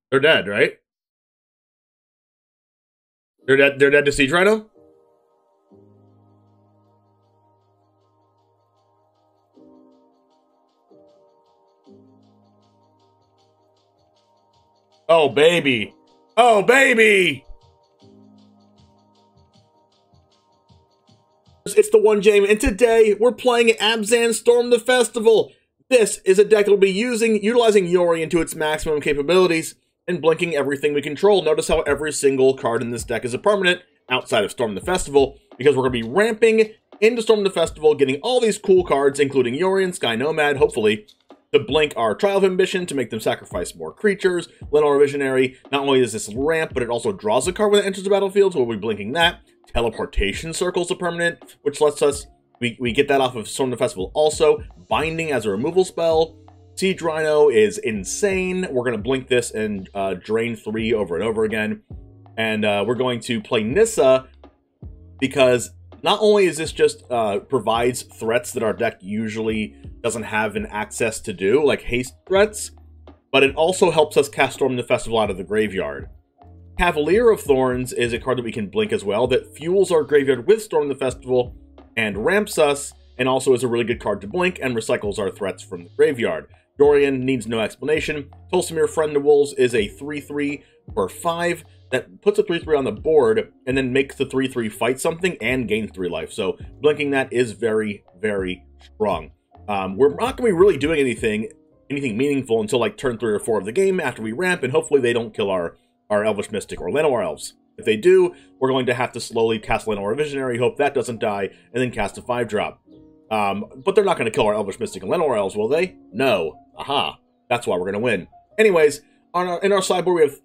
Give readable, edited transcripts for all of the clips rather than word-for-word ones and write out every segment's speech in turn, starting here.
They're dead, right? They're dead. They're dead to Siege Rhino? Oh, baby. Oh, baby! It's the one, James, and today we're playing Abzan Storm the Festival. This is a deck that will be utilizing Yorion to its maximum capabilities and blinking everything we control. Notice how every single card in this deck is a permanent outside of Storm the Festival, because we're going to be ramping into Storm the Festival, getting all these cool cards, including Yorion, Sky Nomad, hopefully, to blink our Trial of Ambition to make them sacrifice more creatures. Llanowar Visionary, not only is this ramp, but it also draws a card when it enters the battlefield, so we'll be blinking that. Teleportation Circle is a permanent, which lets us, we get that off of Storm the Festival also. Binding as a removal spell. Siege Rhino is insane. We're going to blink this and drain 3 over and over again. And we're going to play Nissa, because not only is this just provides threats that our deck usually doesn't have an access to do, like haste threats, but it also helps us cast Storm the Festival out of the graveyard. Cavalier of Thorns is a card that we can blink as well, that fuels our graveyard with Storm the Festival and ramps us, and also is a really good card to blink and recycles our threats from the graveyard. Yorion needs no explanation. Tolsimir, Friend of Wolves is a 3/3 for 5 that puts a 3/3 on the board and then makes the 3/3 fight something and gain 3 life. So blinking that is very, very strong. We're not going to be really doing anything meaningful until like turn 3 or 4 of the game after we ramp, and hopefully they don't kill our Elvish Mystic or Llanowar Elves. If they do, we're going to have to slowly cast Llanowar Visionary, hope that doesn't die, and then cast a 5-drop. But they're not going to kill our Elvish Mystic and Llanowar Elves, will they? No. Aha. That's why we're going to win. Anyways, in our sideboard we have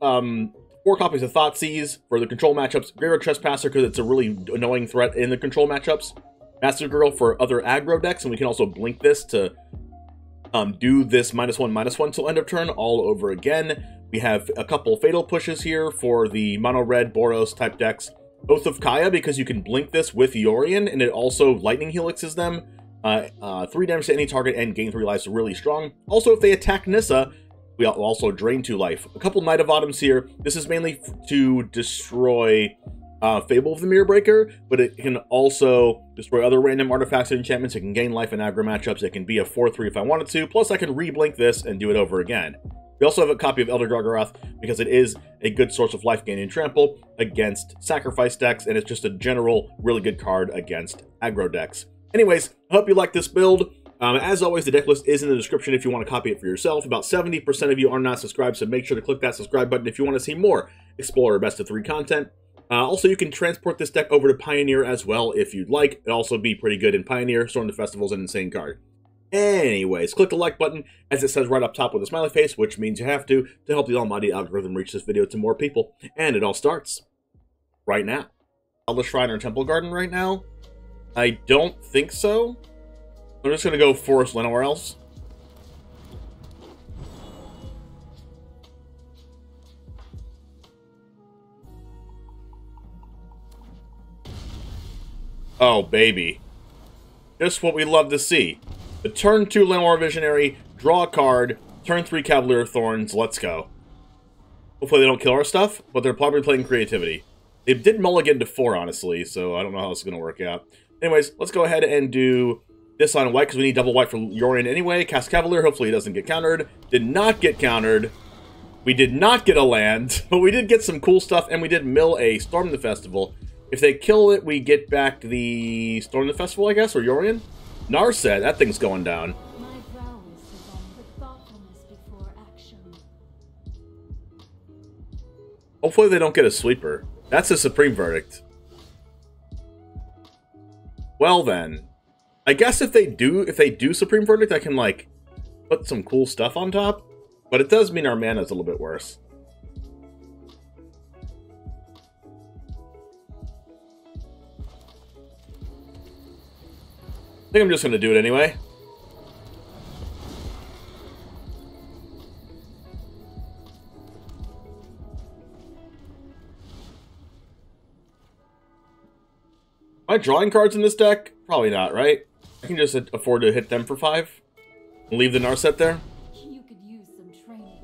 4 copies of Thoughtseize for the control matchups, Graveyard Trespasser because it's a really annoying threat in the control matchups, Massacre Girl for other aggro decks, and we can also blink this to do this -1/-1 till end of turn all over again. We have a couple Fatal Pushes here for the mono-red Boros type decks. Oath of Kaya, because you can blink this with Yorion, and it also Lightning Helixes them. 3 damage to any target and gain 3 lives, really strong. Also, if they attack Nissa, we also drain 2 life. A couple Knight of Autumns here. This is mainly to destroy Fable of the Mirror Breaker, but it can also destroy other random artifacts and enchantments. It can gain life in aggro matchups. It can be a 4/3 if I wanted to. Plus, I can re-blink this and do it over again. We also have a copy of Elder Gargaroth, because it is a good source of life gain and trample against sacrifice decks, and it's just a general really good card against aggro decks. Anyways, I hope you like this build. As always, the deck list is in the description if you want to copy it for yourself. About 70% of you are not subscribed, so make sure to click that subscribe button if you want to see more Explorer Best of 3 content. Also, you can transport this deck over to Pioneer as well if you'd like. It'll also be pretty good in Pioneer. Storm the Festival's an insane card. Anyways, click the like button, as it says right up top with a smiley face, which means you have to help the almighty algorithm reach this video to more people. And it all starts right now. Godless Shrine or Temple Garden right now? I don't think so. I'm just going to go Forest Llanowar Elves. Oh, baby. Just what we love to see. The turn 2 Llanowar Visionary, draw a card, turn 3 Cavalier of Thorns, let's go. Hopefully they don't kill our stuff, but they're probably playing creativity. They did mulligan to 4, honestly, so I don't know how this is going to work out. Anyways, let's go ahead and do this on white, because we need double white for Yorion anyway. Cast Cavalier, hopefully he doesn't get countered. Did not get countered. We did not get a land, but we did get some cool stuff, and we did mill a Storm the Festival. If they kill it, we get back the Storm the Festival, I guess, or Yorion? Narset, that thing's going down. My prowess is on with thoughtfulness before action. Hopefully they don't get a sweeper. That's a Supreme Verdict. Well then, I guess if they do Supreme Verdict, I can like put some cool stuff on top. But it does mean our mana's a little bit worse. I think I'm just going to do it anyway. Am I drawing cards in this deck? Probably not, right? I can just afford to hit them for 5 and leave the Narset there. You could use some training.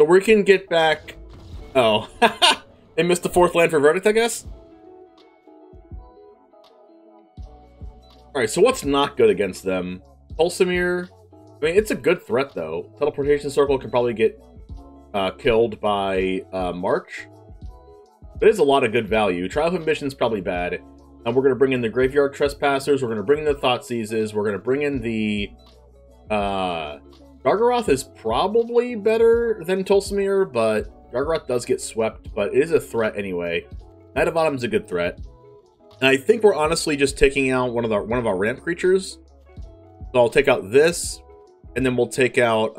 So we can get back... Oh. They missed the 4th land for Verdict, I guess? Alright, so what's not good against them? Tolsimir... I mean, it's a good threat, though. Teleportation Circle can probably get killed by March. It is a lot of good value. Trial of Ambition's probably bad. And we're going to bring in the Graveyard Trespassers. We're going to bring in the Thoughtseizes. We're going to bring in the... Gargaroth is probably better than Tolsimir, but Gargaroth does get swept, but it is a threat anyway. Knight of Autumn's a good threat. And I think we're honestly just taking out one of our ramp creatures. So I'll take out this, and then we'll take out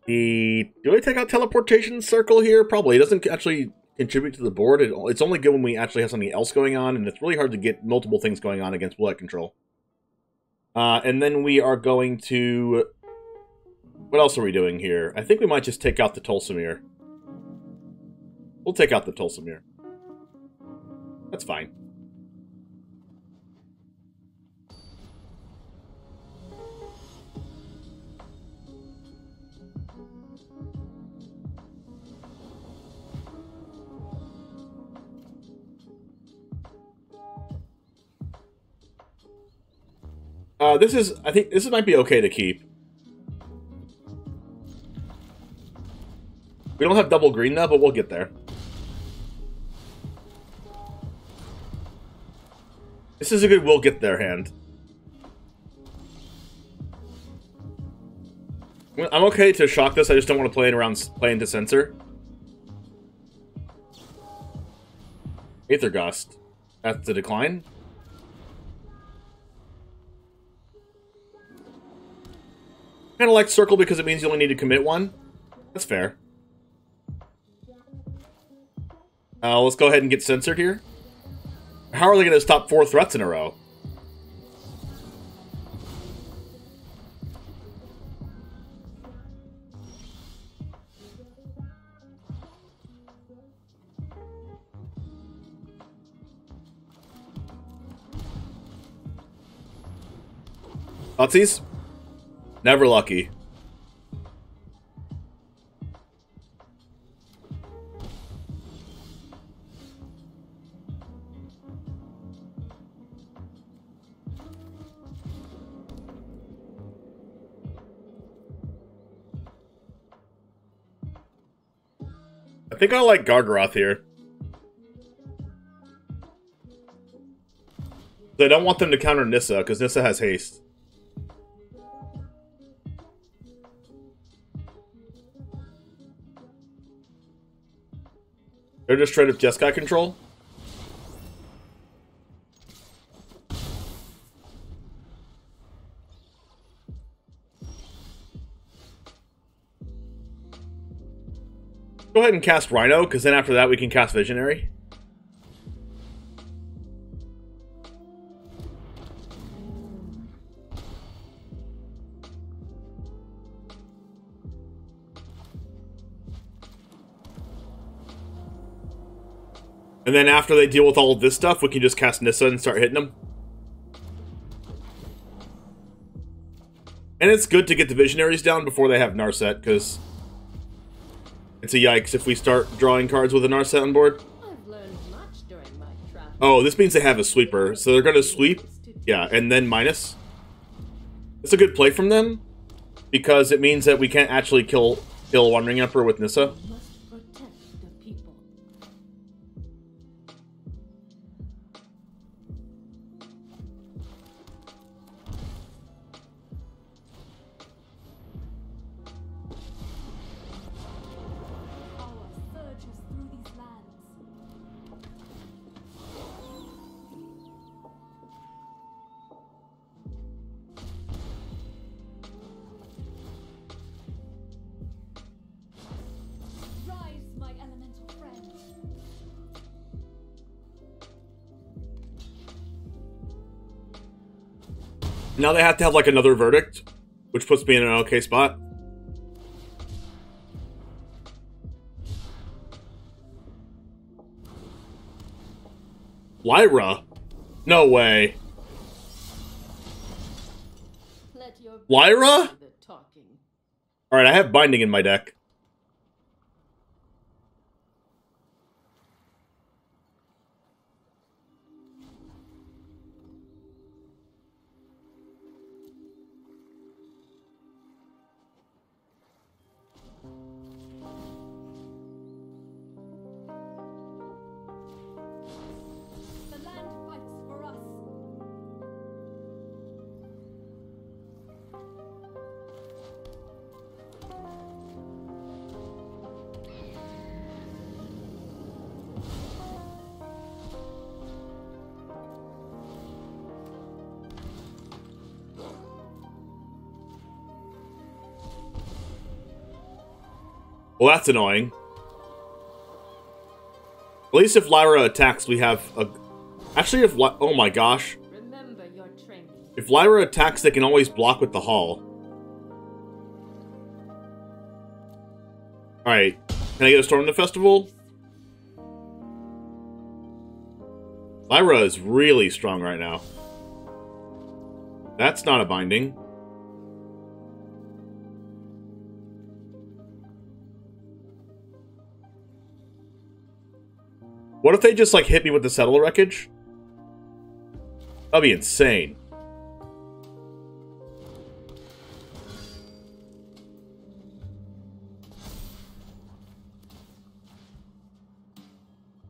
do I take out Teleportation Circle here? Probably. It doesn't actually contribute to the board. It's only good when we actually have something else going on, and it's really hard to get multiple things going on against bullet control. And then we are going to... What else are we doing here? I think we might just take out the Tolsimir. We'll take out the Tolsimir. That's fine. I think this might be okay to keep. We don't have double green though, but we'll get there. This is a good we'll get there hand. I'm okay to shock this, I just don't want to play into Censor. Aether Gust. That's the decline. Kind of like Circle because it means you only need to commit one. That's fair. Let's go ahead and get censored here. How are they going to stop 4 threats in a row? Thoughtseize? Never lucky. I think I like Gargaroth here. I don't want them to counter Nissa, because Nissa has haste. They're just straight up Jeskai control. Go ahead and cast RHINO, because then after that we can cast Visionary. And then after they deal with all of this stuff, we can just cast Nissa and start hitting them. And it's good to get the Visionaries down before they have Narset, because it's a yikes if we start drawing cards with a Narset on board. I've learned much during my travel. Oh, this means they have a sweeper, so they're going to sweep. Yeah, and then minus. It's a good play from them, because it means that we can't actually kill Wandering Emperor with Nissa. Must protect the people. Power surges through these lands. Rise, my elemental friend. Now they have to have like another verdict, which puts me in an okay spot. Lyra? No way. Let your Lyra? do the talking. Alright, I have Binding in my deck. The land fights for us. Well, that's annoying. At least if Lyra attacks, we have a... Actually, if... Oh my gosh. Remember your training. If Lyra attacks, they can always block with the Hall. Alright. Can I get a Storm in the Festival? Lyra is really strong right now. That's not a Binding. What if they just, like, hit me with the Settle Wreckage? That'd be insane.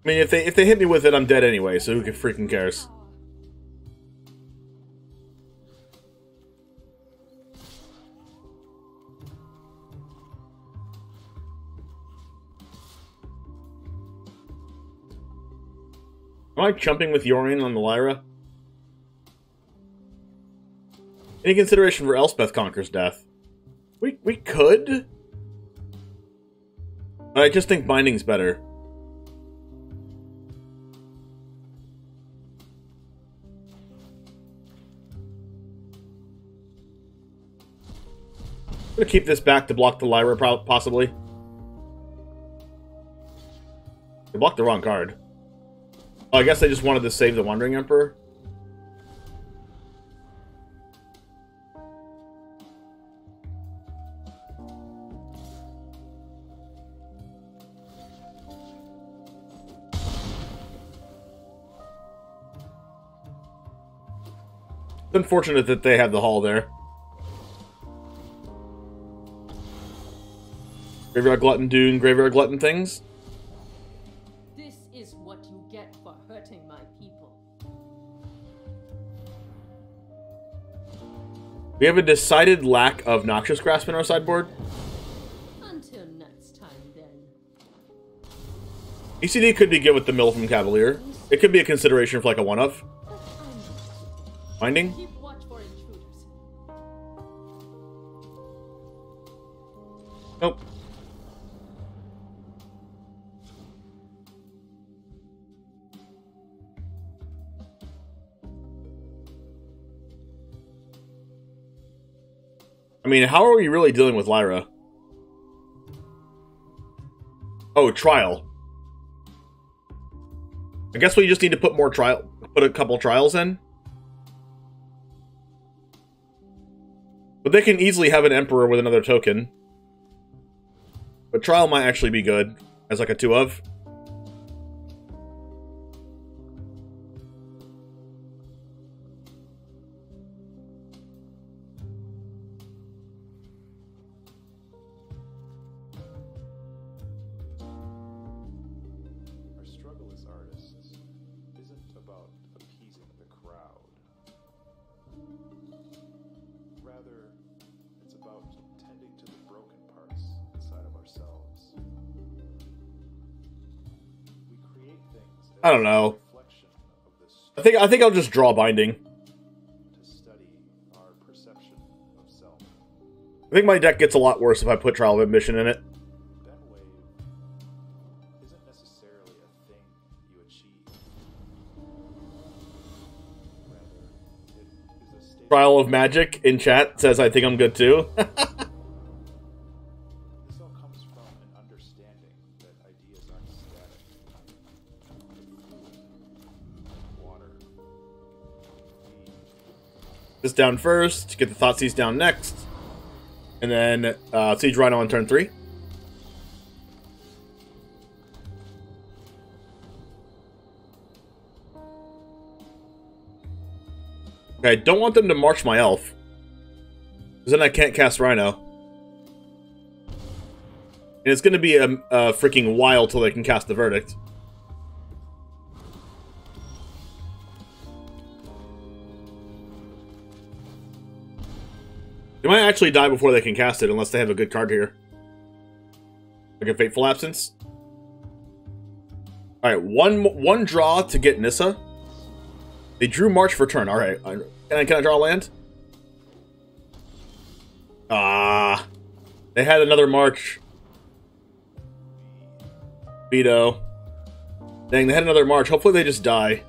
I mean, if they hit me with it, I'm dead anyway, so who freaking cares? Am I jumping with Yorion on the Lyra? Any consideration for Elspeth Conquers Death? We could. But I just think Binding's better. I'm gonna keep this back to block the Lyra, possibly. They blocked the wrong card. Oh, I guess they just wanted to save the Wandering Emperor. It's unfortunate that they have the Hall there. Graveyard Glutton doing Graveyard Glutton things. This is what you get for hurting my people. We have a decided lack of Noxious Grasp in our sideboard. Until next time, then. ECD could be good with the mill from Cavalier. It could be a consideration for like a one-of. Binding? Keep watch for intruders. Nope. I mean, how are we really dealing with Lyra? Oh, Trial. I guess we just need to put more put a couple trials in. But they can easily have an Emperor with another token. But Trial might actually be good as like a 2-of. Our struggle as artists isn't about appeasing the crowd. Rather, it's about tending to the broken parts inside of ourselves. We create things as I don't know. a reflection of this I think I'll just draw Binding. to study our perception of self. I think my deck gets a lot worse if I put Trial of Ambition in it. Benwave isn't necessarily a thing you achieve. Rather, it is a state. Trial of Magic in chat says I think I'm good too. This all comes from an understanding that ideas aren't static. Water. This down first, get the Thoughtseize down next. And then Siege Rhino on turn 3. Okay, I don't want them to march my elf. Because then I can't cast Rhino. And it's going to be a freaking while till they can cast the Verdict. They might actually die before they can cast it, unless they have a good card here. Like a Fateful Absence. Alright, one draw to get Nissa. They drew March for turn. Alright, can I draw a land? Ah. They had another March. Veto. Dang, they had another March. Hopefully they just die.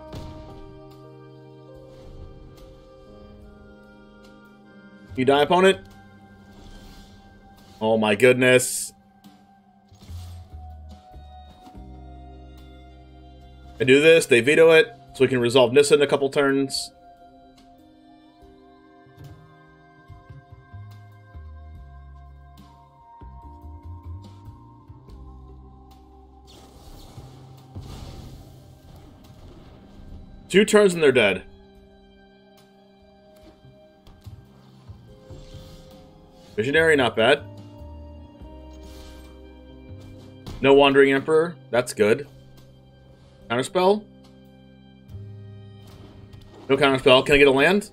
You die, opponent? Oh my goodness. I do this, they veto it, so we can resolve Nissa in a couple turns. Two turns and they're dead. Visionary, not bad. No Wandering Emperor, that's good. Counterspell? No counterspell. Can I get a land?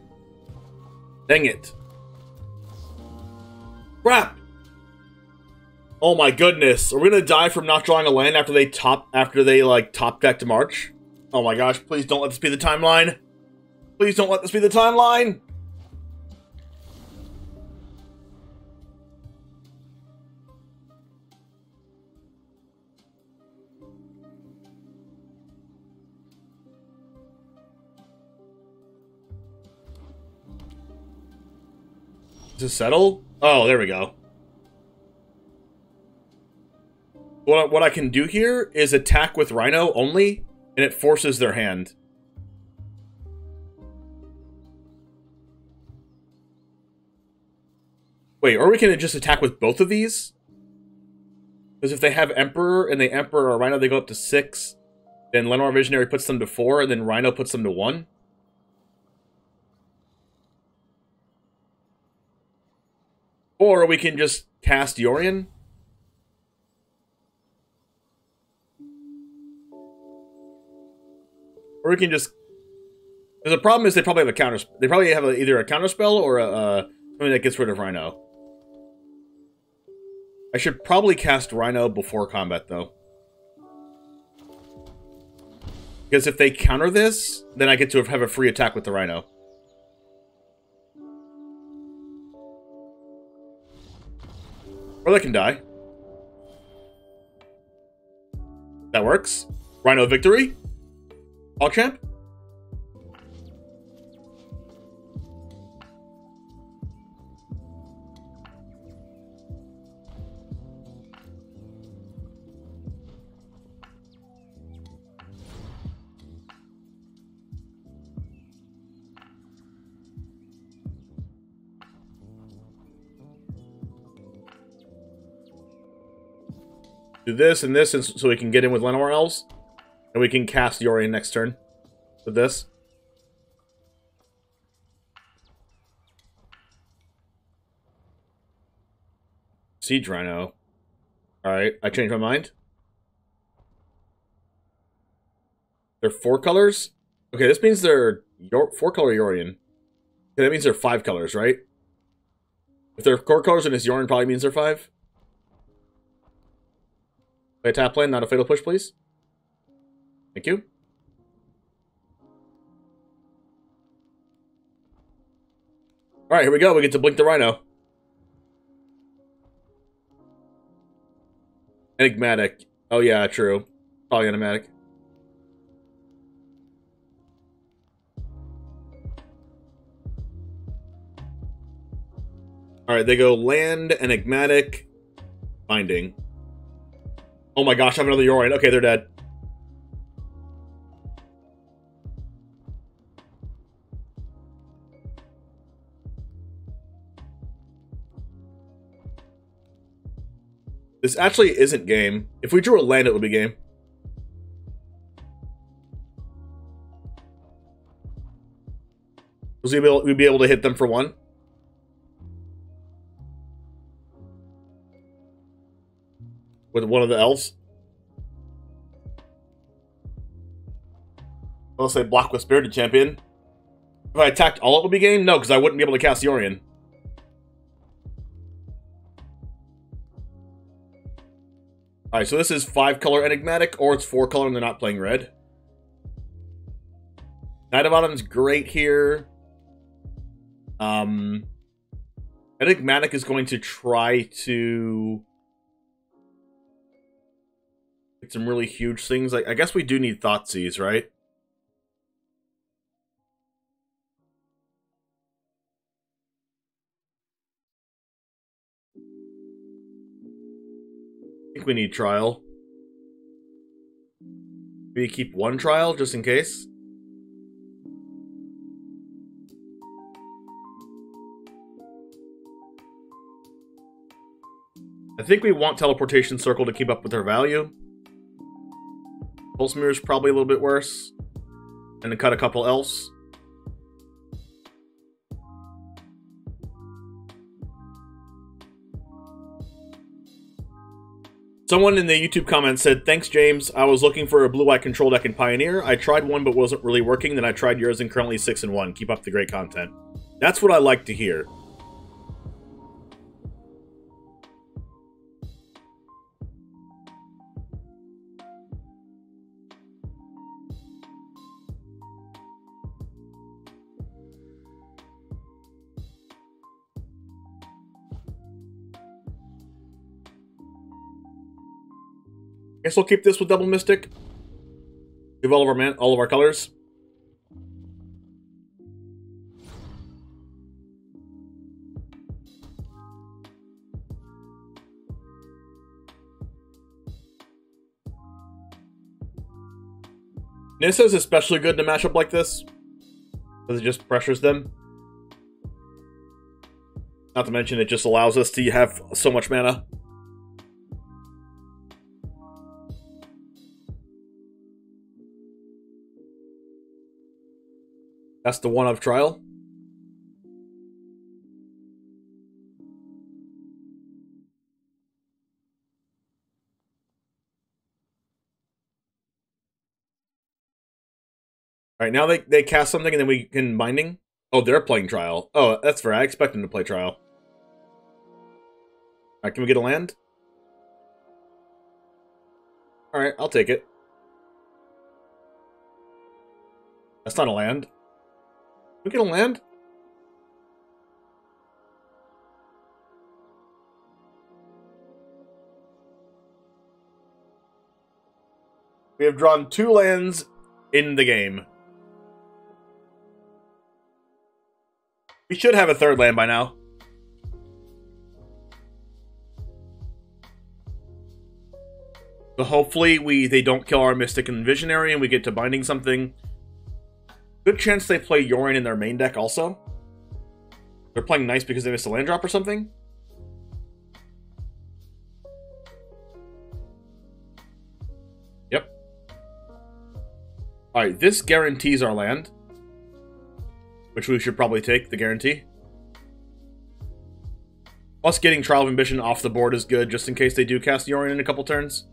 Dang it. Crap! Oh my goodness. Are we gonna die from not drawing a land after they top deck to March? Oh my gosh, please don't let this be the timeline. Please don't let this be the timeline! To settle? Oh, there we go. What I can do here is attack with Rhino only, and it forces their hand. Wait, or we can just attack with both of these? Because if they have Emperor, and they Emperor or Rhino, they go up to 6. Then Llanowar Visionary puts them to 4, and then Rhino puts them to 1. Or we can just cast Yorion. Or we can just... Because the problem is they probably have a counter... They probably have either a counterspell or something that gets rid of Rhino. I should probably cast Rhino before combat, though. Because if they counter this, then I get to have a free attack with the Rhino. Or they can die. That works. Rhino victory. All champ. Do this and this, and so we can get in with Llanowar Elves. And we can cast Yorion next turn with this. Siege Rhino. Alright, I changed my mind. They're 4 colors? Okay, this means they're 4-color Yorion. Okay, that means they're 5 colors, right? If they're 4 colors and it's Yorion, probably means they're 5. Play a tap land, not a fatal push, please. Thank you. Alright, here we go. We get to blink the Rhino. Enigmatic. Oh yeah, true. Probably enigmatic. Alright, they go land, enigmatic, binding. Oh my gosh, I have another Yorion. Okay, they're dead. This actually isn't game. If we drew a land, it would be game. We'd be able to hit them for 1. With one of the elves. Let's say block with Spirited Champion. If I attacked all, it would be game? No, because I wouldn't be able to cast Yorion. Alright, so this is 5-color Enigmatic, or it's 4-color and they're not playing red. Knight of Autumn's great here. Enigmatic is going to try to get some really huge things. Like, I guess we do need Thoughtseize, right? I think we need Trial. Maybe keep 1 Trial, just in case. I think we want Teleportation Circle to keep up with their value. Tolsimir is probably a little bit worse. And to cut a couple elves. Someone in the YouTube comments said, "Thanks, James. I was looking for a blue-white control deck in Pioneer. I tried one but wasn't really working. Then I tried yours and currently 6-1. Keep up the great content." That's what I like to hear. Guess we'll keep this with double Mystic. Give all of our colors. Nissa is especially good in a matchup like this, because it just pressures them. Not to mention, it just allows us to have so much mana. That's the 1 of Trial. Alright, now they cast something and then we can Binding. Oh, they're playing Trial. Oh, that's fair. I expect them to play Trial. Alright, can we get a land? Alright, I'll take it. That's not a land. Can we get a land? We have drawn 2 lands in the game. We should have a 3rd land by now. But hopefully they don't kill our Mystic and Visionary and we get to Binding something. Good chance they play Yorion in their main deck also. They're playing nice because they missed a land drop or something. Yep. Alright, this guarantees our land. Which we should probably take, the guarantee. Plus getting Trial of Ambition off the board is good, just in case they do cast Yorion in a couple turns.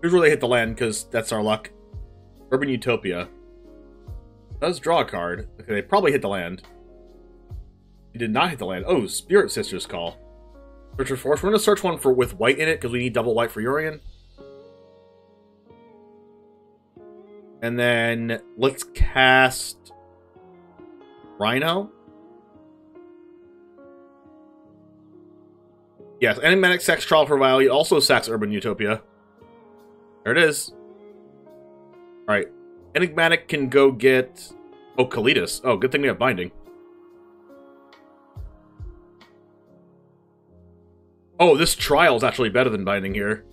Here's where they hit the land, because that's our luck. Urban Utopia. Does draw a card. Okay, they probably hit the land. He did not hit the land. Oh, Spirit Sister's Call. Search for Force. We're going to search one with white in it, because we need double white for Yorion. And then, let's cast... RHINO? Yes, Enigmatic sacks Trial for value, also sacks Urban Utopia. There it is. Alright. Enigmatic can go get... Oh, Kalidas. Oh, good thing we have Binding. Oh, this Trial is actually better than Binding here.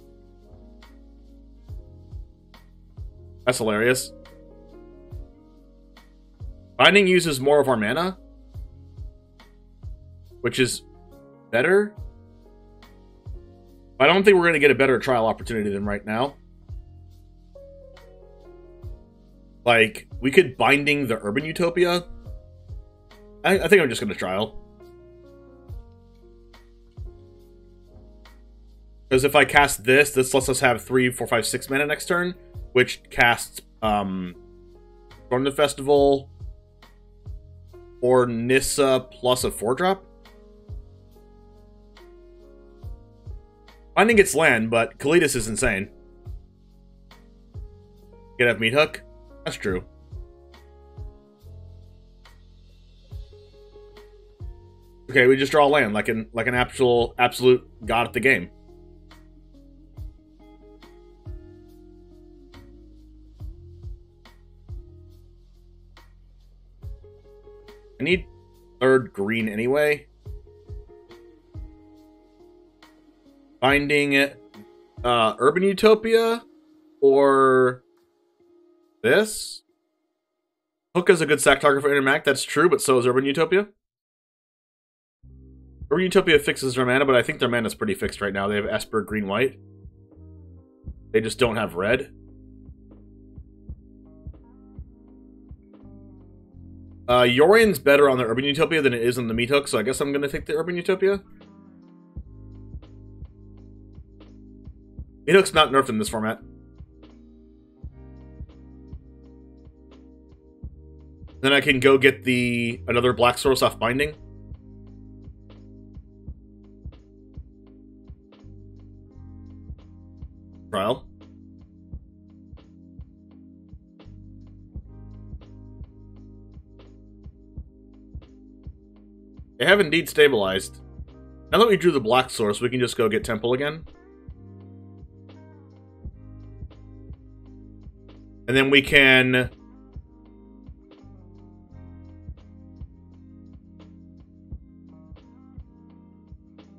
That's hilarious. Binding uses more of our mana. which is better. I don't think we're going to get a better trial opportunity than right now. Like, we could Binding the Urban Utopia. I think I'm just going to trial. Because if I cast this, this lets us have 3, 4, 5, 6 mana next turn, which casts Storm the Festival or Nissa plus a 4-drop. Binding gets land, but Kalitas is insane. Get have Meat Hook? That's true. Okay, we just draw land like an absolute god at the game. I need 3rd green anyway. Binding Urban Utopia or this? Hook is a good sack target for Intermac, that's true, but so is Urban Utopia. Urban Utopia fixes their mana, but I think their mana is pretty fixed right now. They have Esper, green, white. They just don't have red. Yorion's better on the Urban Utopia than it is on the Meat Hook, so I guess I'm going to take the Urban Utopia. Meat Hook's not nerfed in this format. Then I can go get another Black Source off Binding. Trial. They have indeed stabilized. Now that we drew the Black Source, we can just go get Temple again. And then we can...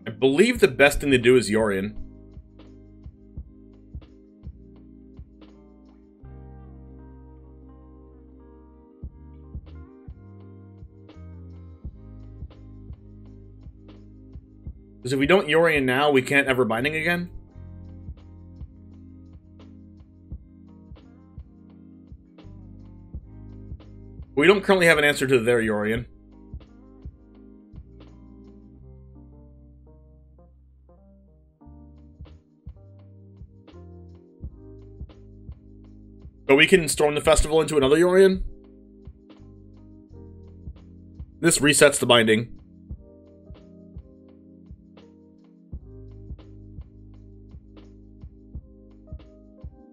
I believe the best thing to do is Yorion. Because if we don't Yorion now, we can't ever Binding again. We don't currently have an answer to their Yorion. But we can Storm the Festival into another Yorion. This resets the Binding.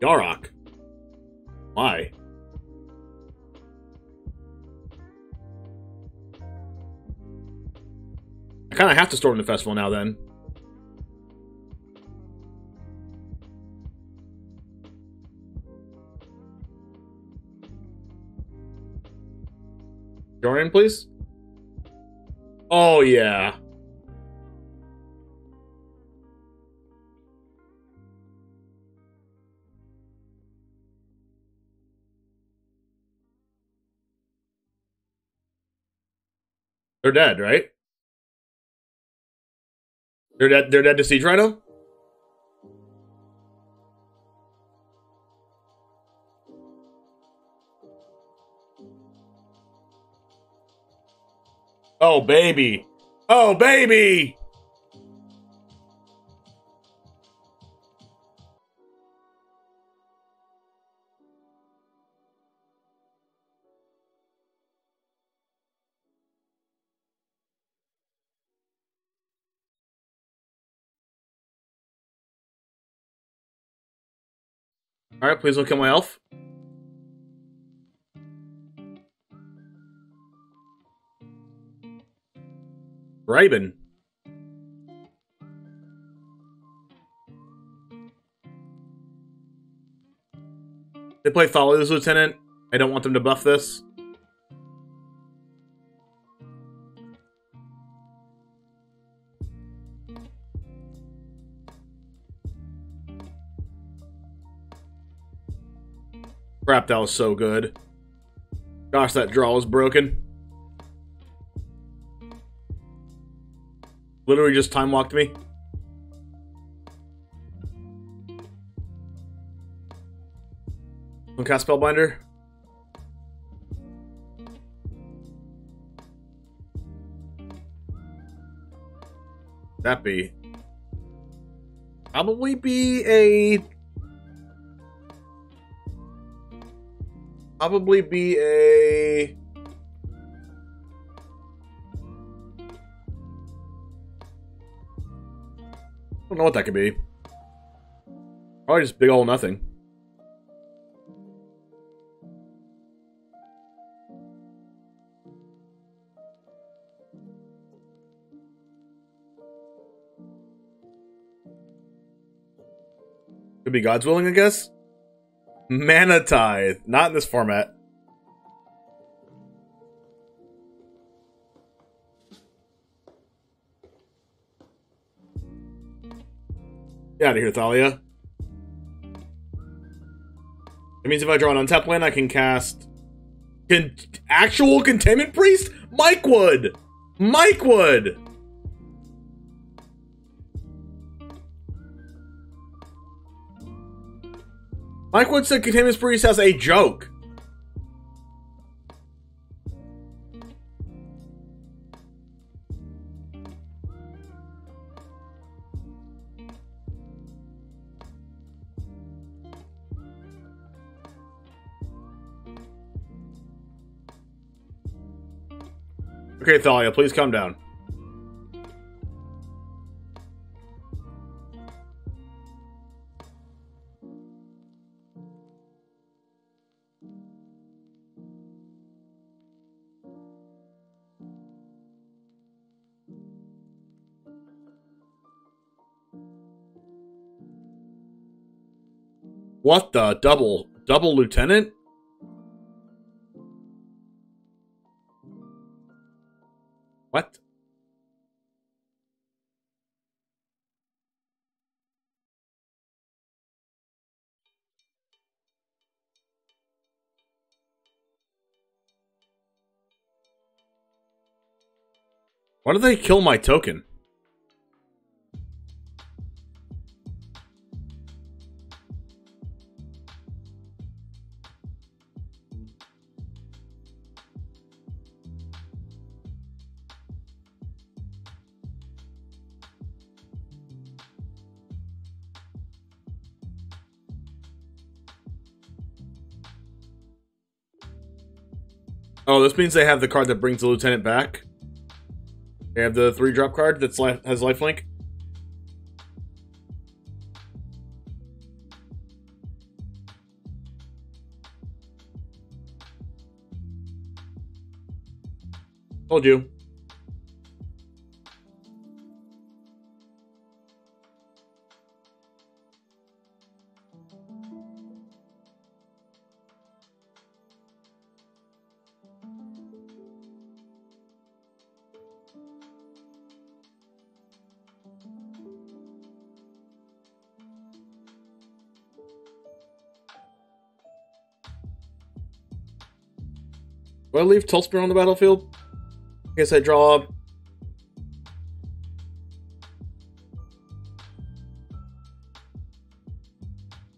Yarok. Why? I kind of have to Storm the Festival now, then. Yorion, please? Oh, yeah. They're dead, right? They're dead. They're dead to Siege Rhino? Oh, baby. Oh, baby! Alright, please don't kill my elf. Raven. They play Thoughtseize Lieutenant. I don't want them to buff this. Crap, that was so good. Gosh, that draw was broken. literally just time walked me. One cast Spellbinder. That be? Probably be a... Probably be a... I don't know what that could be. Probably just big ol' nothing. Could be God's Willing, I guess? Mana Tithe. Not in this format. Get out of here, Thalia. It means if I draw an untapped land, I can cast... Actual Containment Priest? Mike would! Mike would! Mike Wood said Containment Priest has a joke. Okay, Thalia, please calm down. What the? Double lieutenant? What? Why did they kill my token? Oh, this means they have the card that brings the lieutenant back. They have the 3-drop card that's has lifelink. Told you. Do I leave Tolsimir on the battlefield? I guess I draw...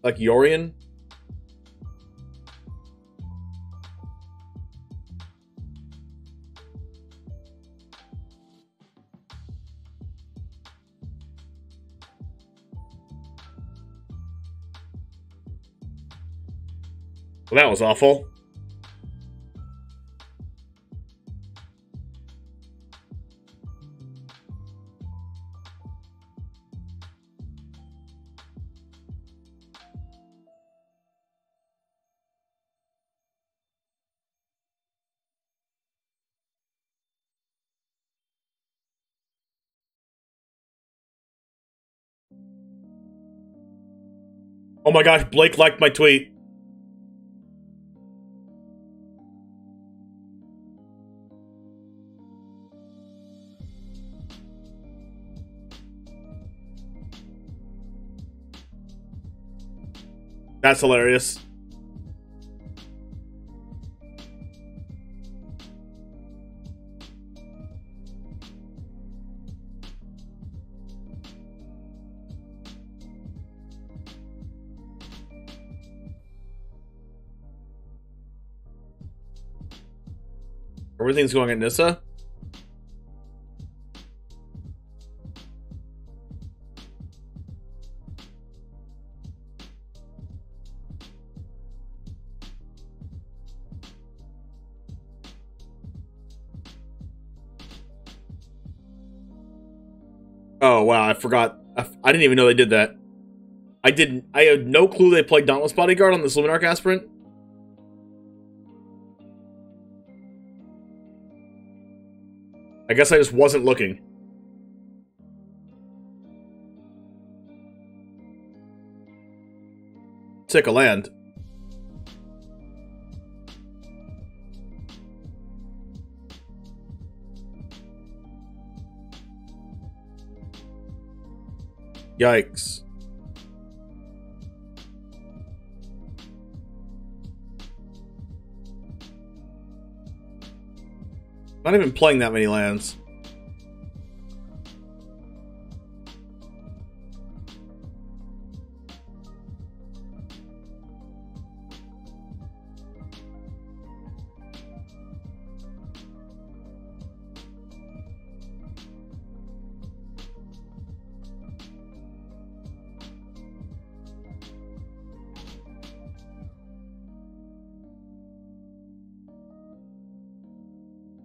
like Yorion? Well, that was awful. Oh my gosh, Blake liked my tweet. That's hilarious. Everything's going at Nissa. Oh, wow, I forgot. I didn't even know they did that. I had no clue they played Dauntless Bodyguard on this Luminarch Aspirant. I guess I just wasn't looking. Sick of land. Yikes. Not even playing that many lands.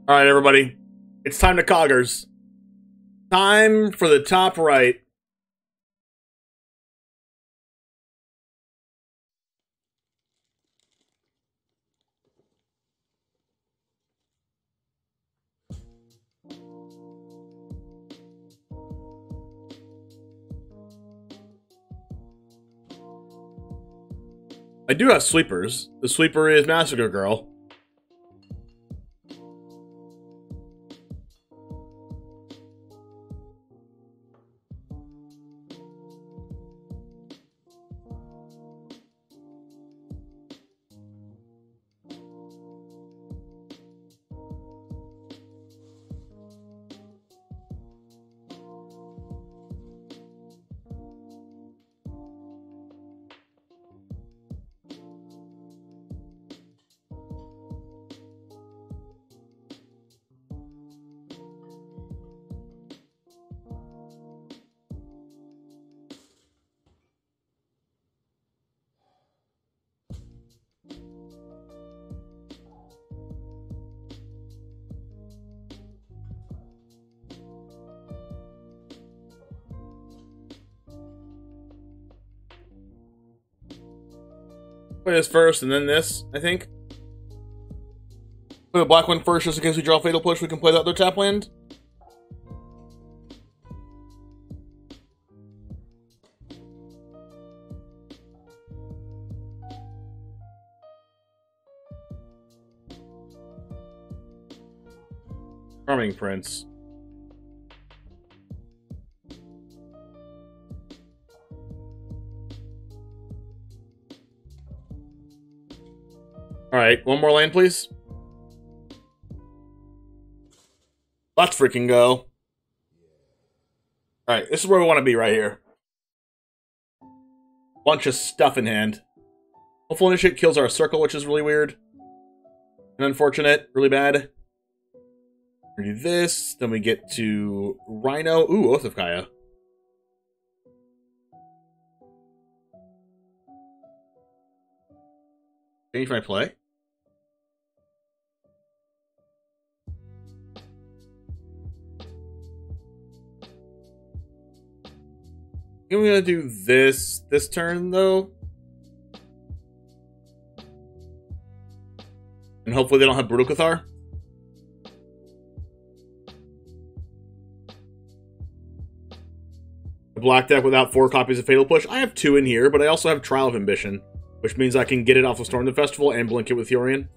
All right, everybody. It's time to coggers. Time for the top right. I do have sweepers. The sweeper is Massacre Girl. Play this first and then this, I think. Play the black one first just in case we draw Fatal Push, we can play the other tap land. Charming Prince. Alright, one more land, please. Let's freaking go. Alright, this is where we want to be right here. Bunch of stuff in hand. Hopefully this shit kills our circle, which is really weird. And unfortunate. Really bad. We do this, then we get to RHINO. Ooh, Oath of Kaya. Change my play. I think I'm gonna do this turn though. And hopefully they don't have Brutal Cathar. A black deck without 4 copies of Fatal Push. I have 2 in here, but I also have Trial of Ambition, which means I can get it off of Storm the Festival and blink it with Yorion.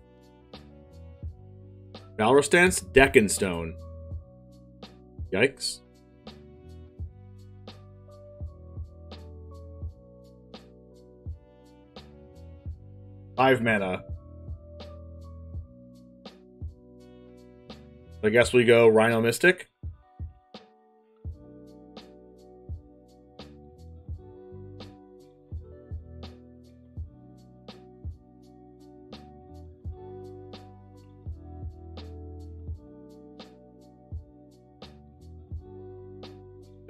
Valor Stance, Stone. Yikes. Five mana. I guess we go RHINO Mystic.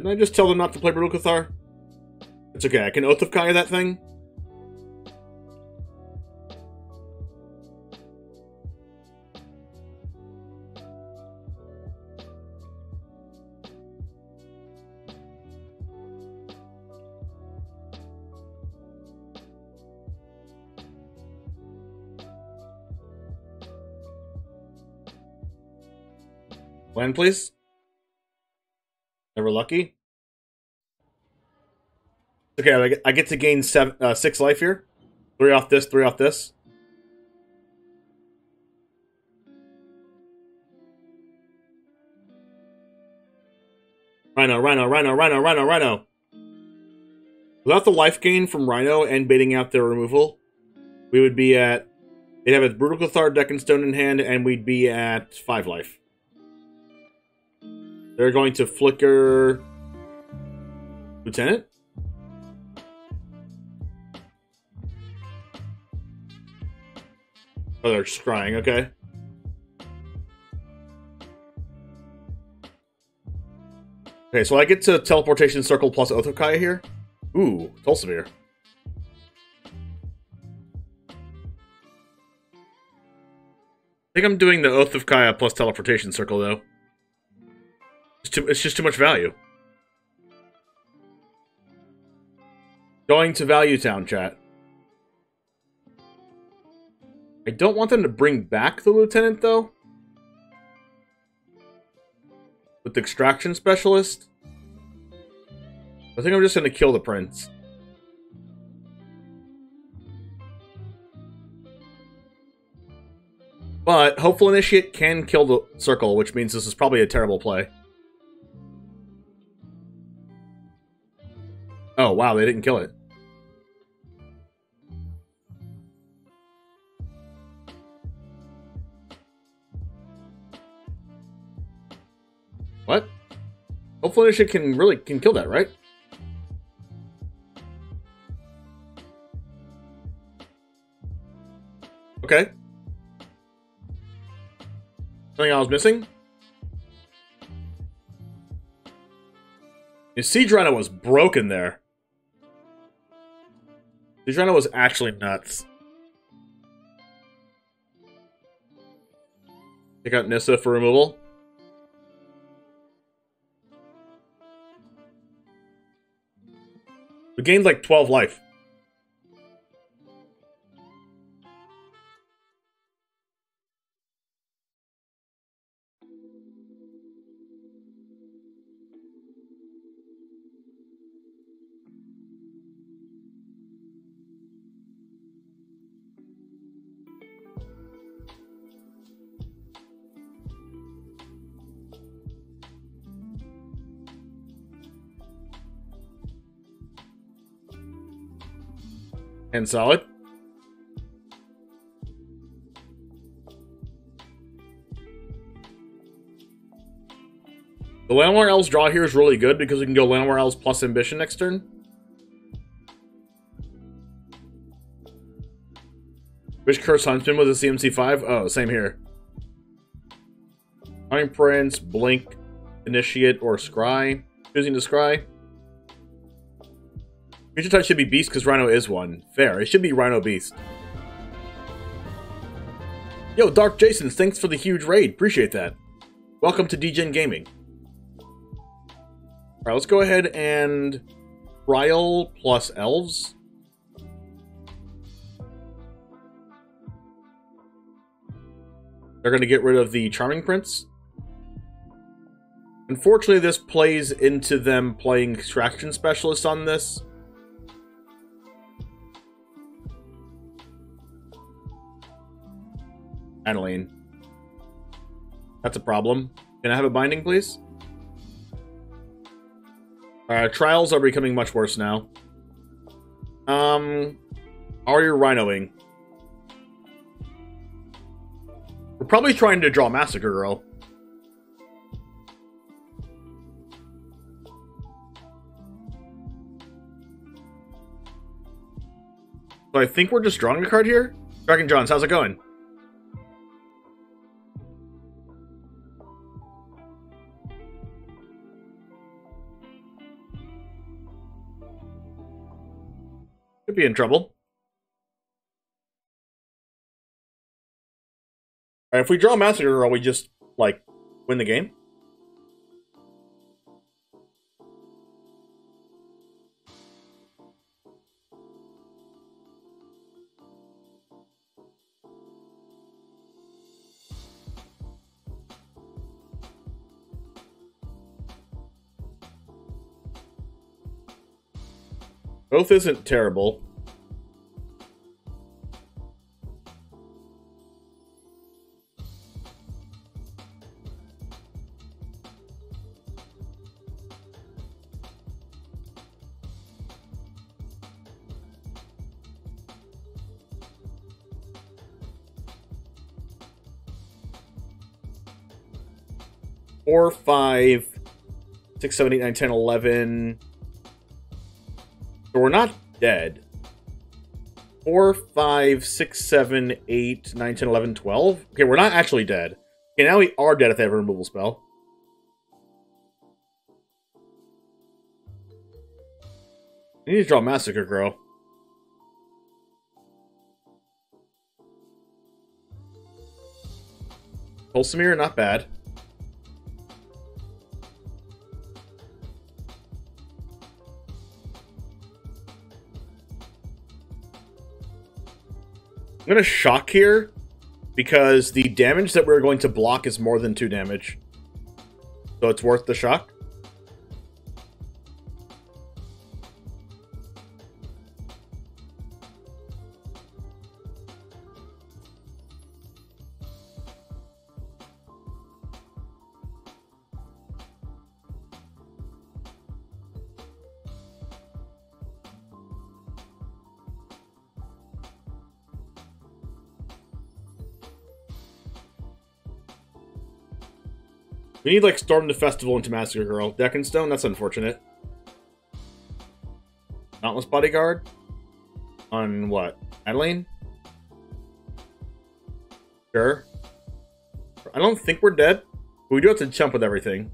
Didn't I just tell them not to play Brutal Cathar? It's okay, I can Oath of Kaya that thing. Land, please. Never lucky. Okay, I get to gain 6 life here. 3 off this, 3 off this. Rhino, Rhino, Rhino, Rhino, Rhino, Rhino. Without the life gain from Rhino and baiting out their removal, we would be at... They'd have a Brutal Cathar, Deck and Stone in hand, and we'd be at 5 life. They're going to flicker... Lieutenant? Oh, they're scrying, okay. Okay, so I get to Teleportation Circle plus Oath of Kaya here. Ooh, Tolsimir. I think I'm doing the Oath of Kaya plus Teleportation Circle, though. It's just too much value. Going to Value Town, chat. I don't want them to bring back the Lieutenant, though. With the Extraction Specialist. I think I'm just going to kill the Prince. But Hopeful Initiate can kill the Circle, which means this is probably a terrible play. Oh, wow, they didn't kill it. What? Hopeful Initiate can kill that, right? Okay. Something I was missing? Siege Rhino was broken there. Siege Rhino was actually nuts. Take out Nissa for removal. We gained like 12 life. And solid. The Llanowar Elves draw here is really good because we can go Llanowar Elves plus Ambition next turn. Wish Curse Huntsman with a CMC 5? Oh, same here. Iron Prince, Blink, Initiate, or Scry. Choosing to Scry. Creature type should be Beast because Rhino is one. Fair. It should be Rhino Beast. Yo, Dark Jason, thanks for the huge raid. Appreciate that. Welcome to DGen Gaming. Alright, let's go ahead and... Trial plus Elves. They're going to get rid of the Charming Prince. Unfortunately, this plays into them playing Extraction Specialist on this. Adeline. That's a problem. Can I have a binding, please? Trials are becoming much worse now. Are you rhinoing? We're probably trying to draw Massacre Girl. So I think we're just drawing a card here. Dragon Johns, how's it going? be in trouble. Alright, if we draw Massacre Girl, we just, like, win the game. Both isn't terrible. Four, 5, 6, 7, 8, 9, 10, 11. So we're not dead. 4, 5, 6, 7, 8, 9, 10, 11, 12. Okay, we're not actually dead. Okay, now we are dead if they have a removal spell. I need to draw Massacre Girl. Tolsimir, not bad. I'm going to shock here, because the damage that we're going to block is more than 2 damage. So it's worth the shock. We need, like, Storm the Festival into Massacre Girl. Deck and Stone? That's unfortunate. Dauntless Bodyguard? On what? Adeline? Sure. I don't think we're dead, but we do have to jump with everything.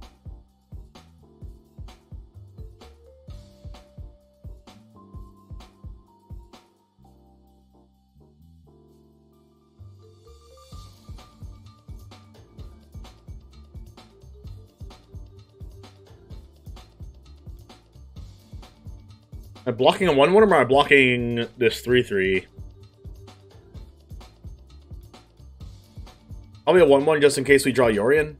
Am I blocking a 1-1 or am I blocking this 3-3? I'll be a 1-1 just in case we draw Yorion.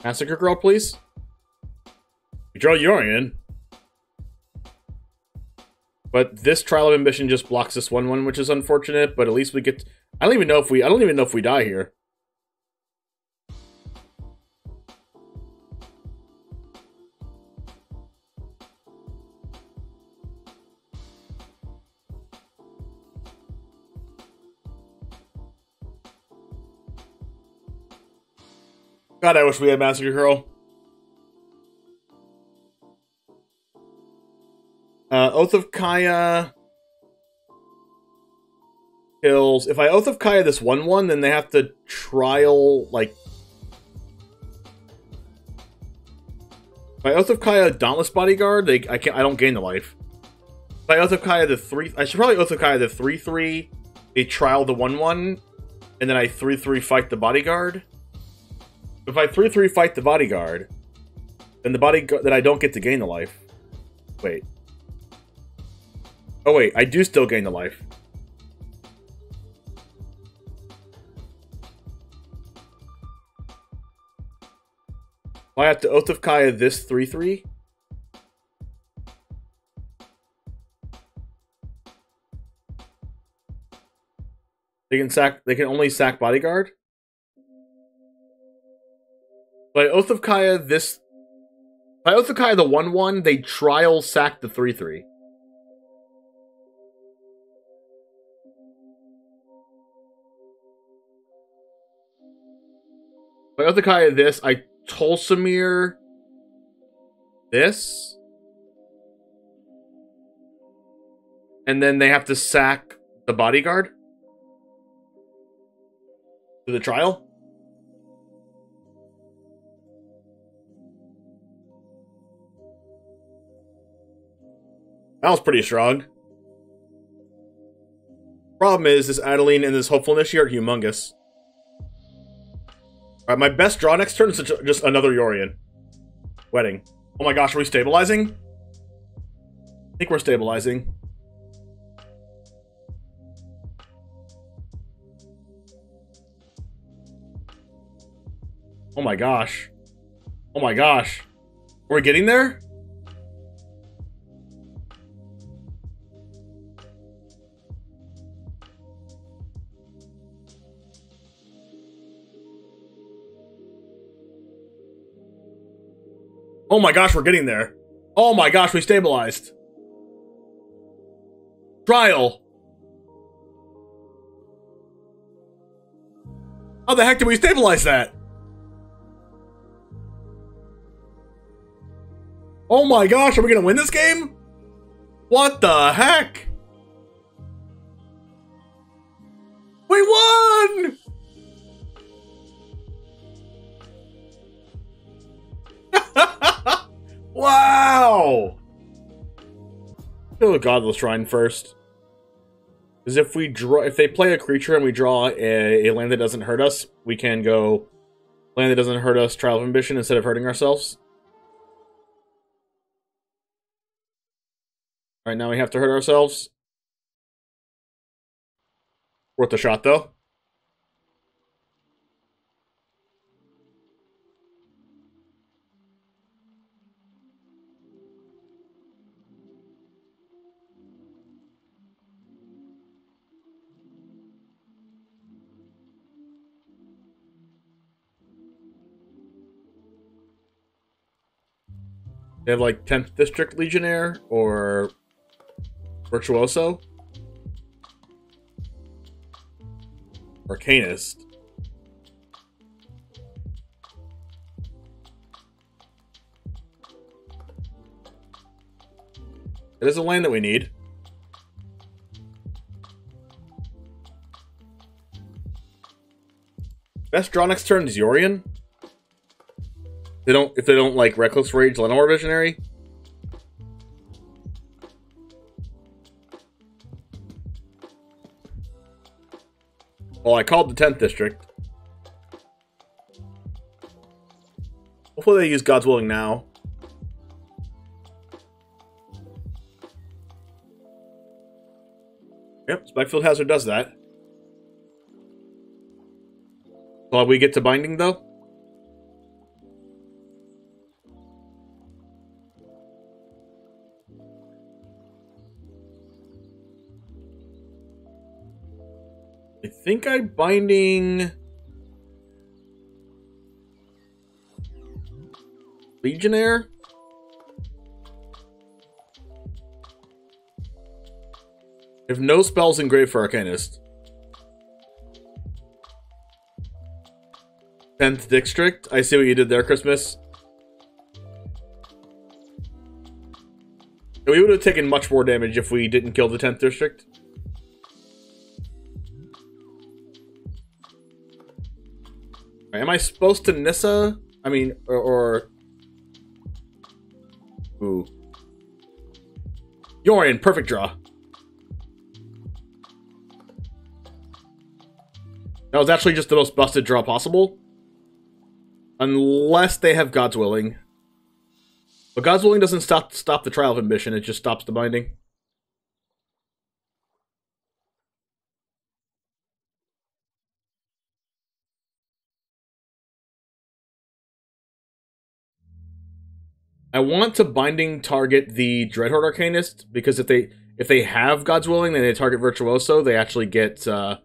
Massacre Girl, please. We draw Yorion. But this Trial of Ambition just blocks this 1-1, which is unfortunate, but at least we get... I don't even know if we die here. God, I wish we had Massacre Girl. Oath of Kaya kills... If I Oath of Kaya this 1-1, then they have to trial, like... If I Oath of Kaya Dauntless Bodyguard, I don't gain the life. If I Oath of Kaya the 3... I should probably Oath of Kaya the 3-3, they trial the 1-1, and then I 3-3 fight the Bodyguard. If I 3-3 fight the Bodyguard, then the Bodyguard... then I don't get to gain the life. Wait. Oh wait, I do still gain the life. I have to Oath of Kaya this 3-3. They can only sack Bodyguard. But Oath of Kaya this... By Oath of Kaya the 1-1, they trial sack the 3-3. By Oath of Kaya this, I Tolsimir this. And then they have to sack the Bodyguard. To the trial? That was pretty strong. Problem is, this Adeline and this Hopefulness here are humongous. Alright, my best draw next turn is just another Yorion. Wedding. Oh my gosh, are we stabilizing? I think we're stabilizing. Oh my gosh. Oh my gosh. Are we getting there? Oh my gosh, we're getting there. Oh my gosh, we stabilized. Trial. How the heck did we stabilize that? Oh my gosh, are we gonna win this game? What the heck? We won! Wow! Go to Godless Shrine first. Because if they play a creature and we draw a land that doesn't hurt us, we can go land that doesn't hurt us, Trial of Ambition instead of hurting ourselves. Alright, now we have to hurt ourselves. Worth a shot though. They have like 10th District Legionnaire or Virtuoso. Arcanist. It is a land that we need. Best draw next turn is Yorion. If they don't like Reckless Rage, Llanowar Visionary. Well, I called the 10th District. Hopefully they use God's Willing now. Yep, Spikefield Hazard does that. Well, we get to Binding, though? I think I'm Binding Legionnaire. I have no spells engraved for Arcanist. 10th District. I see what you did there, Christmas. We would have taken much more damage if we didn't kill the 10th District. Am I supposed to Nissa? I mean, or... Ooh. Yorion, perfect draw. That was actually just the most busted draw possible. Unless they have God's Willing. But God's Willing doesn't stop the Trial of Ambition, it just stops the Binding. I want to Binding target the Dreadhorde Arcanist, because if they have God's Willing and they target Virtuoso, they actually get to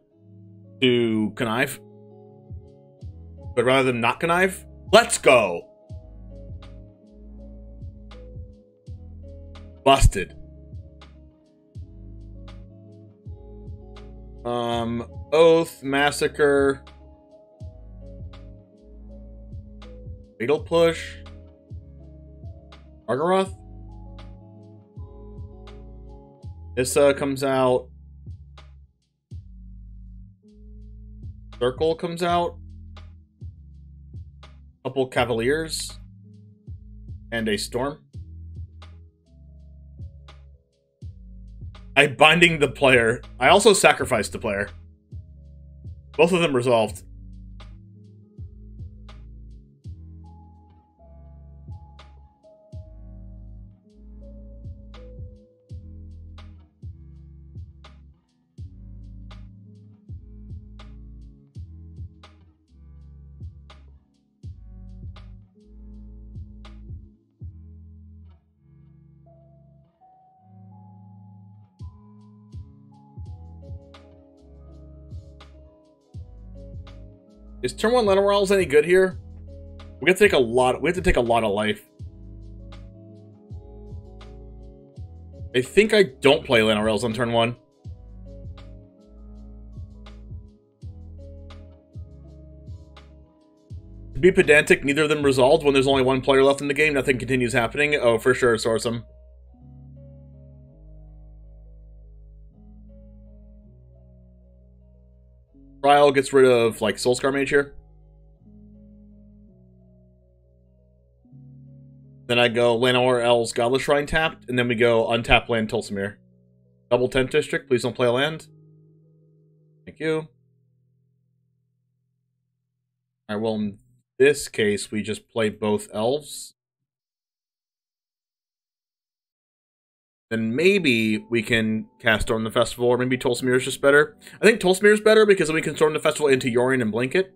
connive. But rather than not connive, let's go! Busted. Oath, Massacre, Fatal Push, Argaroth. Nissa comes out. Circle comes out. A couple Cavaliers. And a Storm. I binding the player. I also sacrificed the player. Both of them resolved. Is turn 1 Llanowar Elves any good here? We have to take a lot. We have to take a lot of life. I think I don't play Llanowar Elves on turn 1. To be pedantic, neither of them resolved when there's only one player left in the game. Nothing continues happening. Oh, for sure, source them. Trial gets rid of, like, Soulscar Mage here. Then I go Llanowar Elves, Godless Shrine tapped, and then we go untap land Tolsimir. Double Tent District, please don't play a land. Thank you. Alright, well, in this case, we just play both Elves. Then maybe we can cast Storm the Festival, or maybe Tolsimir is just better. I think Tolsimir is better because then we can Storm the Festival into Yorion and blink it.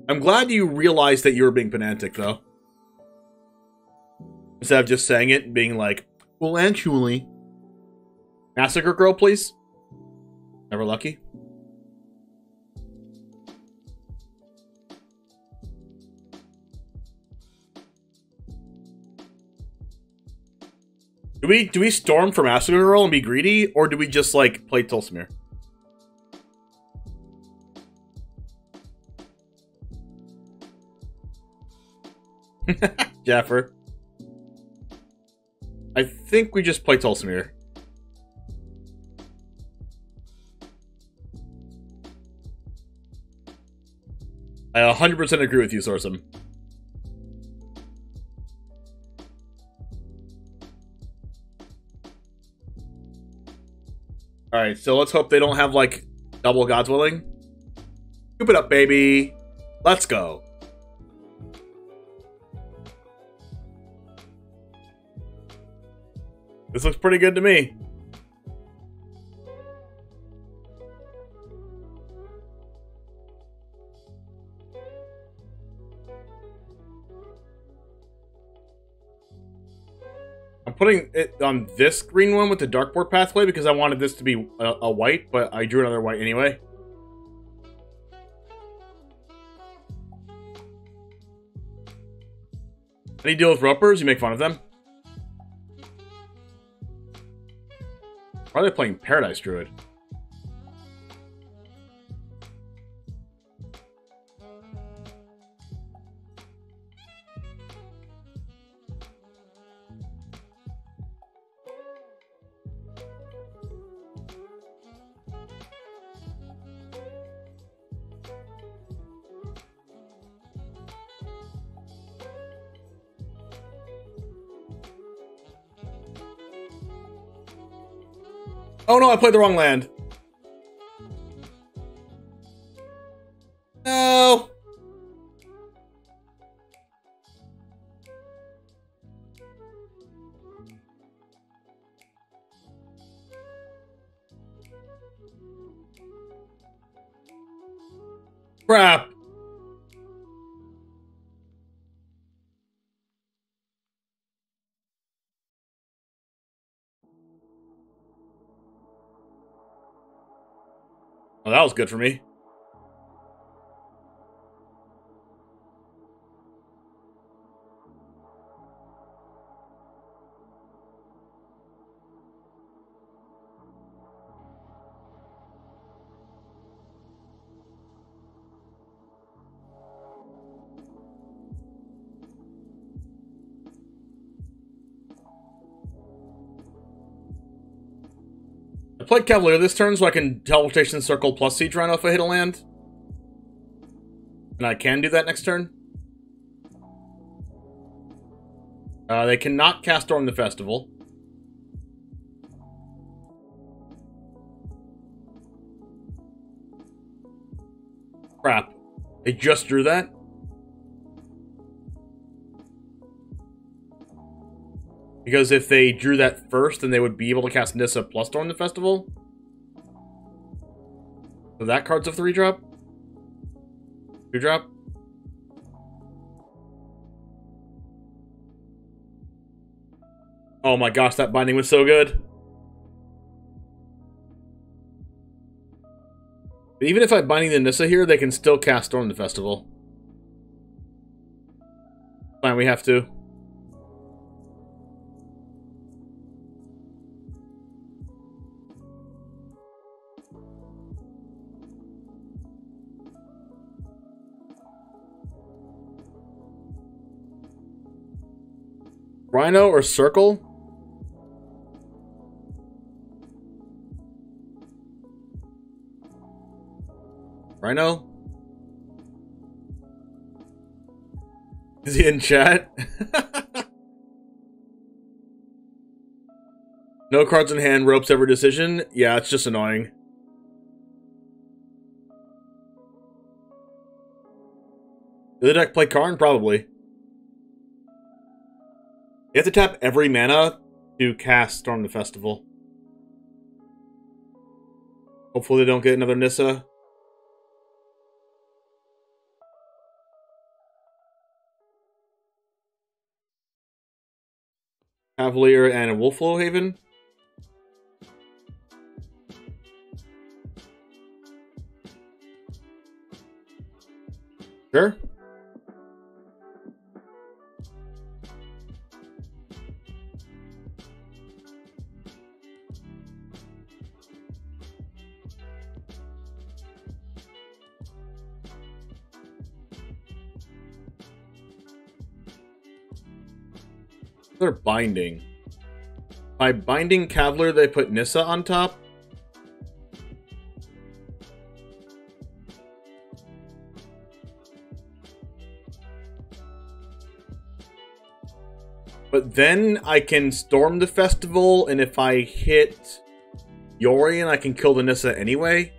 I'm glad you realized that you were being pedantic, though. Instead of just saying it and being like, well, actually. Massacre Girl, please. Never lucky. Do we storm for Massacre Girl and be greedy, or do we just, like, play Tolsimir? Jaffer. I think we just play Tolsimir. I 100% agree with you, Sorsum. Alright, so let's hope they don't have, like, double God's Willing. Scoop it up, baby. Let's go. This looks pretty good to me. I'm putting it on this green one with the Darkbore Pathway because I wanted this to be a white, but I drew another white anyway. How do you deal with ropers? You make fun of them? Why are they playing Paradise Druid? Oh no, I played the wrong land. No. Crap. Well, that was good for me. play Cavalier this turn so I can Teleportation Circle plus Siege Rhino if I hit a land. And I can do that next turn. They cannot cast Storm the Festival. Crap. They just drew that? Because if they drew that first, then they would be able to cast Nissa plus Storm the Festival. So that card's a 3-drop? 2-drop? Oh my gosh, that binding was so good. But even if I'm binding the Nissa here, they can still cast Storm the Festival. Fine, we have to. Rhino or Circle? Rhino? Is he in chat? No cards in hand, ropes every decision. Yeah, it's just annoying. Did the deck play Karn? Probably. You have to tap every mana to cast Storm the Festival. Hopefully they don't get another Nissa. Cavalier and a Wolflow Haven. Sure. They're binding. By binding Cavalier, they put Nissa on top. But then I can Storm the Festival, and if I hit Yorion, I can kill the Nissa anyway.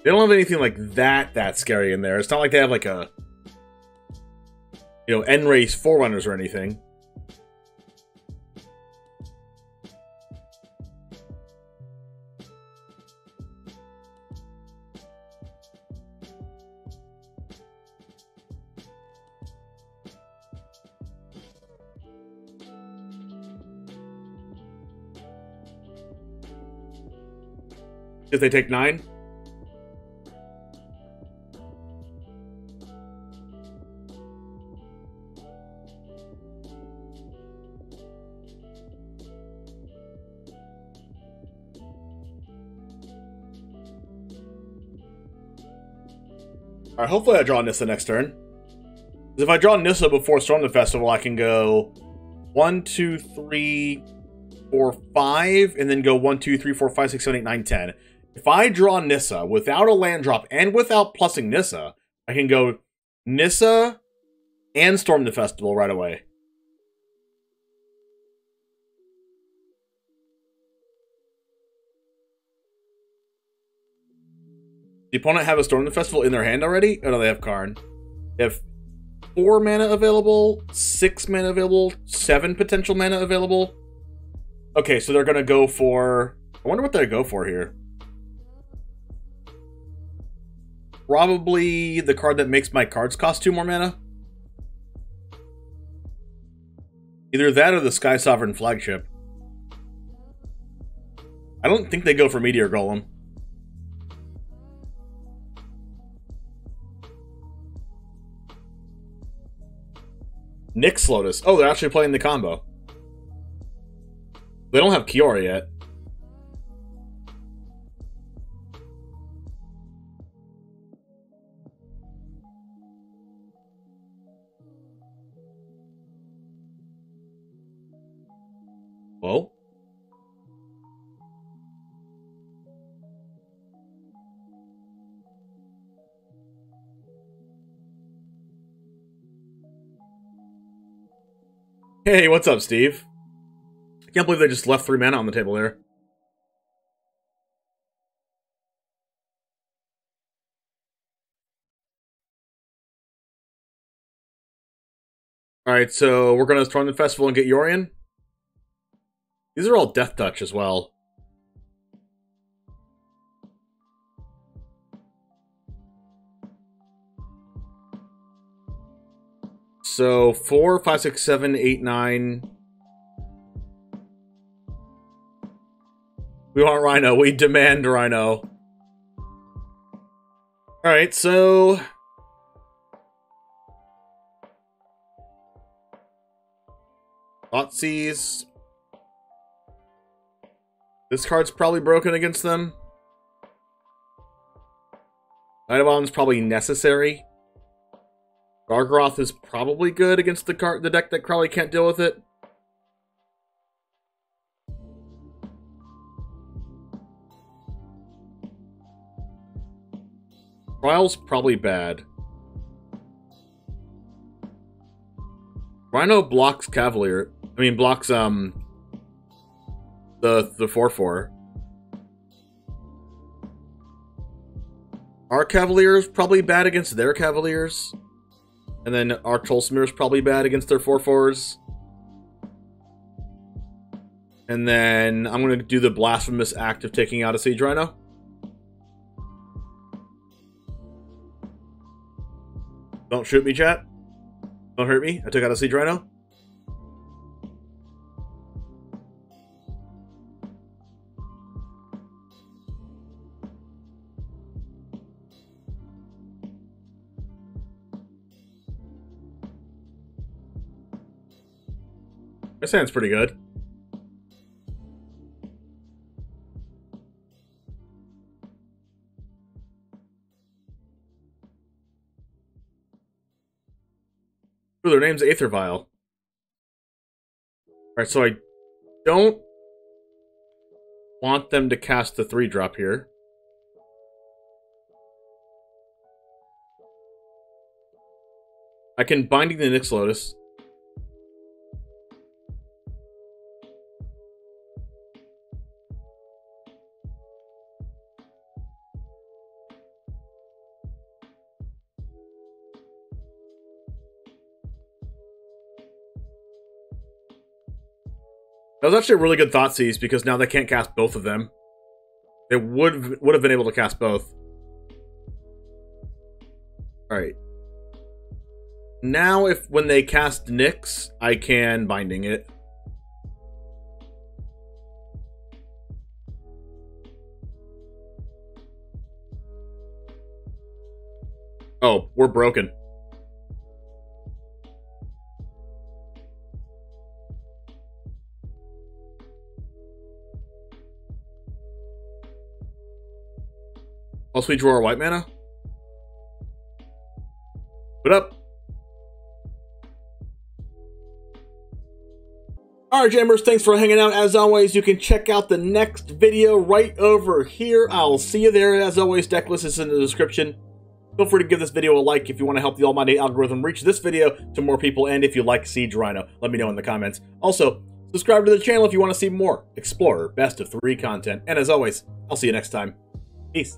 They don't have anything like that scary in there. It's not like they have like a, you know, N-Race Forerunners or anything. If they take 9? Alright, hopefully I draw Nissa next turn. Because if I draw Nissa before Storm the Festival, I can go 1, 2, 3, 4, 5, and then go 1, 2, 3, 4, 5, 6, 7, 8, 9, 10. If I draw Nissa without a land drop and without plussing Nissa, I can go Nissa and Storm the Festival right away. The opponent have a Storm the Festival in their hand already? Oh no, they have Karn. They have 4 mana available, 6 mana available, 7 potential mana available. Okay, so they're gonna go for... I wonder what they go for here. Probably the card that makes my cards cost 2 more mana. Either that or the Sky Sovereign Flagship. I don't think they go for Meteor Golem. Nyx Lotus. Oh, they're actually playing the combo. They don't have Kiora yet. Whoa. Hey, what's up, Steve? I can't believe they just left 3 mana on the table there. Alright, so we're gonna storm the festival and get Yorion. These are all Death Touch as well. So 4, 5, 6, 7, 8, 9. We want Rhino. We demand Rhino. Alright, so Thoughtseize. This card's probably broken against them. Night of Bomb's probably necessary. Gargroth is probably good against the deck that probably can't deal with it. Trial's probably bad. Rhino blocks Cavalier. I mean, blocks, the 4/4. Our Cavalier is probably bad against their Cavaliers. And then our Tolsimir is probably bad against their 4/4s. And then I'm going to do the blasphemous act of taking out a Siege Rhino. Don't shoot me, chat. Don't hurt me. I took out a Siege Rhino. That sounds pretty good. Ooh, their name's Aether Vial. Alright, so I don't want them to cast the 3-drop here. I can Binding the Nyx Lotus. That was actually a really good Thoughtseize because now they can't cast both of them. They would have been able to cast both. Alright. Now when they cast Nyx, I can Binding it. Oh, we're broken. Also, we draw our white mana. What up? Alright, Jammers, thanks for hanging out. As always, you can check out the next video right over here. I'll see you there. As always, deck list is in the description. Feel free to give this video a like if you want to help the almighty algorithm reach this video to more people, and if you like Siege Rhino, let me know in the comments. Also, subscribe to the channel if you want to see more Explorer Best of 3 content. And as always, I'll see you next time. Peace.